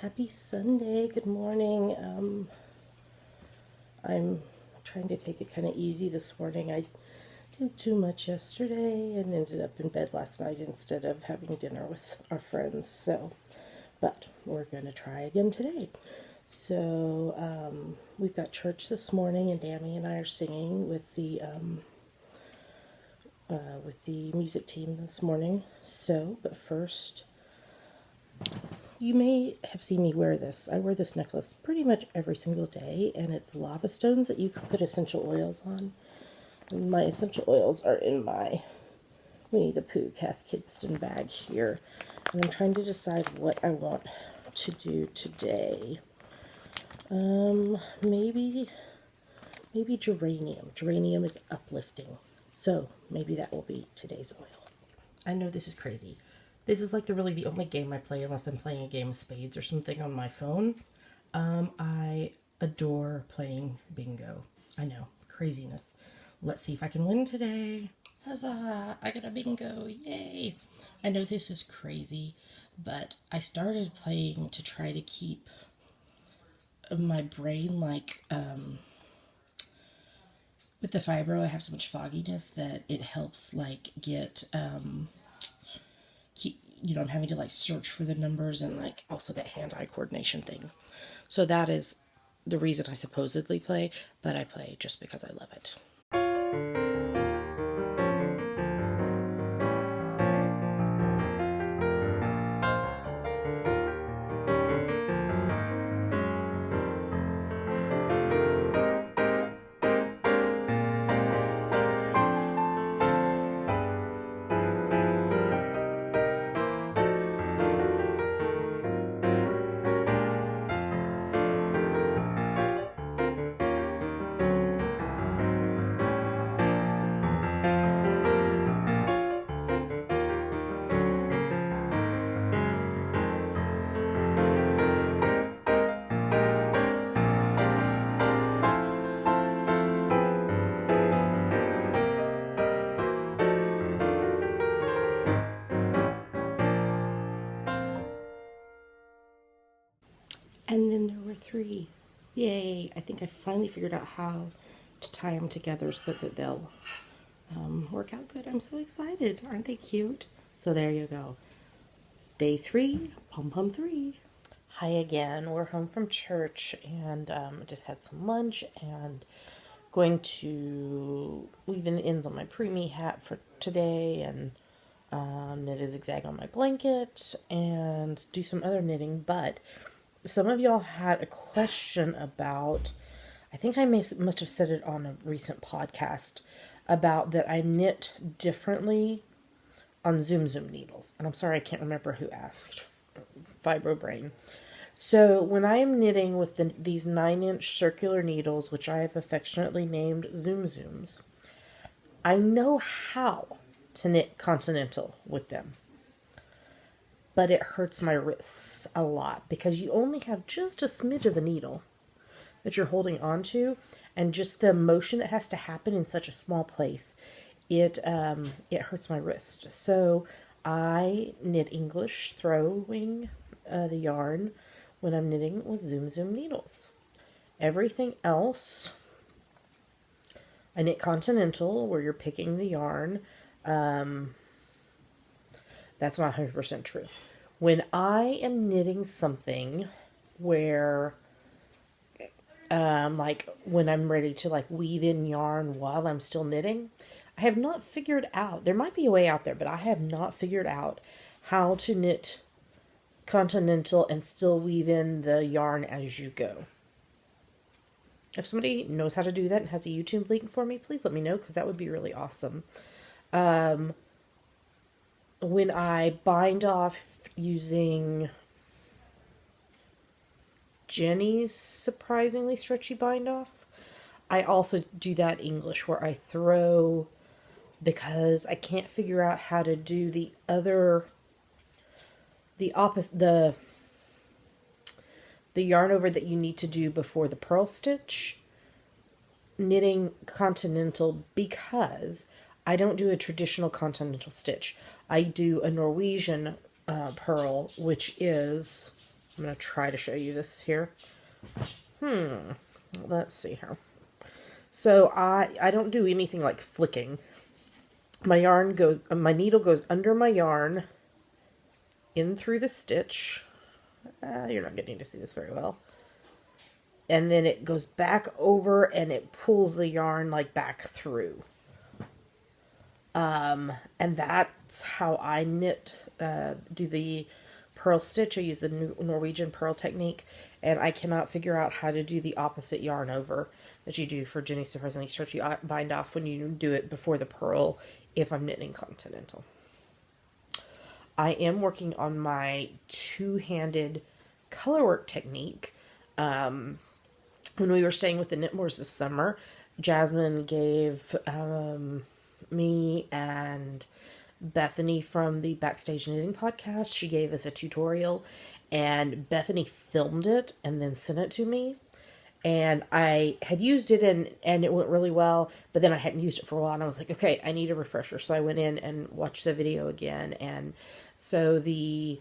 Happy Sunday. Good morning. I'm trying to take it kind of easy this morning. I did too much yesterday and ended up in bed last night instead of having dinner with our friends. But we're going to try again today. We've got church this morning, and Dammy and I are singing with the music team this morning. But first, you may have seen me wear this. I wear this necklace pretty much every single day, and it's lava stones that you can put essential oils on. And my essential oils are in my Winnie the Pooh Kath Kidston bag here. And I'm trying to decide what I want to do today. Maybe geranium. Geranium is uplifting. So maybe that will be today's oil. I know this is crazy. This is like really the only game I play unless I'm playing a game of spades or something on my phone. I adore playing bingo. I know, craziness. Let's see if I can win today. Huzzah! I got a bingo, yay! I know this is crazy, but I started playing to try to keep my brain with the fibro. I have so much fogginess that it helps get I'm having to search for the numbers and also that hand-eye coordination thing. So that is the reason I supposedly play, but I play just because I love it. And then there were 3. Yay! I think I finally figured out how to tie them together so that they'll work out good. I'm so excited. Aren't they cute? So there you go. Day 3, pom-pom 3. Hi again. We're home from church and just had some lunch and going to weave in the ends on my preemie hat for today and knit a zigzag on my blanket and do some other knitting. But some of y'all had a question about, I think I must have said it on a recent podcast, about that I knit differently on Zoom needles. And I'm sorry, I can't remember who asked, Fibro Brain. So when I am knitting with these 9-inch circular needles, which I have affectionately named Zooms, I know how to knit continental with them. But it hurts my wrists a lot because you only have just a smidge of a needle that you're holding onto, and just the motion that has to happen in such a small place, it hurts my wrist. So I knit English, throwing the yarn when I'm knitting with Zoom needles. Everything else, I knit continental, where you're picking the yarn. That's not 100% true. When I am knitting something where, when I'm ready to weave in yarn while I'm still knitting, I have not figured out, there might be a way out there, but I have not figured out how to knit continental and still weave in the yarn as you go. If somebody knows how to do that and has a YouTube link for me, please let me know, because that would be really awesome. When I bind off using Jenny's surprisingly stretchy bind off, I also do that English where I throw, because I can't figure out how to do the yarn over that you need to do before the purl stitch, knitting continental, because I don't do a traditional continental stitch. I do a Norwegian purl, which is, I'm going to try to show you this here. Let's see here. So I don't do anything like flicking. My needle goes under my yarn, in through the stitch. You're not getting to see this very well. And then it goes back over and it pulls the yarn like back through. And that's how I knit, do the purl stitch. I use the Norwegian purl technique, and I cannot figure out how to do the opposite yarn over that you do for Jenny's Surprisingly Stretchy Bind Off when you do it before the purl if I'm knitting continental. I am working on my two-handed colorwork technique. When we were staying with the Knitmores this summer, Jasmine gave me and Bethany from the Backstage Knitting podcast, she gave us a tutorial, and Bethany filmed it and then sent it to me. And I had used it and it went really well, but then I hadn't used it for a while, and I was like, okay, I need a refresher. So I went in and watched the video again. And so the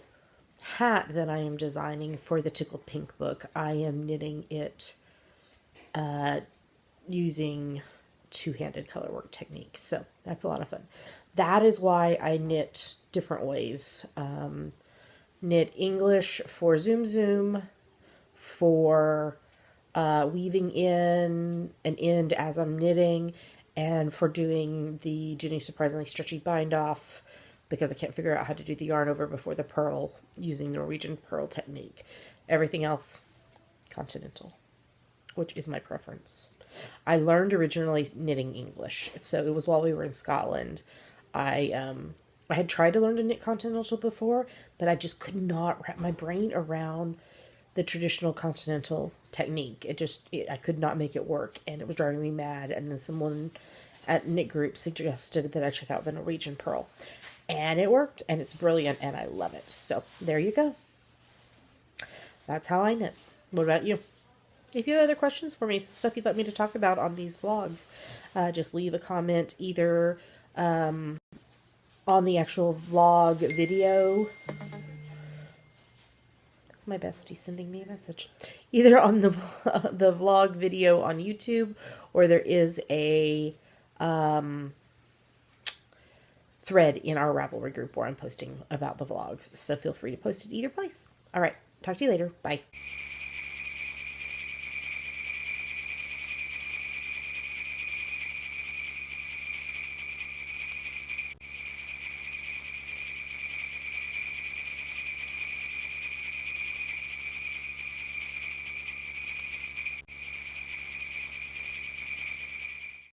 hat that I am designing for the Tickled Pink book, I am knitting it using two-handed colorwork technique. So that's a lot of fun. That is why I knit different ways. Knit English for Zoom Zoom, for weaving in an end as I'm knitting, and for doing the Jenny Surprisingly Stretchy Bind Off, because I can't figure out how to do the yarn over before the purl using Norwegian purl technique. Everything else, continental, which is my preference. I learned originally knitting English, so it was while we were in Scotland. I had tried to learn to knit continental before, but I just could not wrap my brain around the traditional continental technique. I could not make it work, and it was driving me mad. And then someone at Knit Group suggested that I check out the Norwegian purl, and it worked, and it's brilliant, and I love it. So there you go. That's how I knit. What about you? If you have other questions for me, stuff you'd like me to talk about on these vlogs, just leave a comment either on the actual vlog video. That's my bestie sending me a message. Either on the vlog video on YouTube, or there is a thread in our Ravelry group where I'm posting about the vlogs. So feel free to post it either place. All right. Talk to you later. Bye.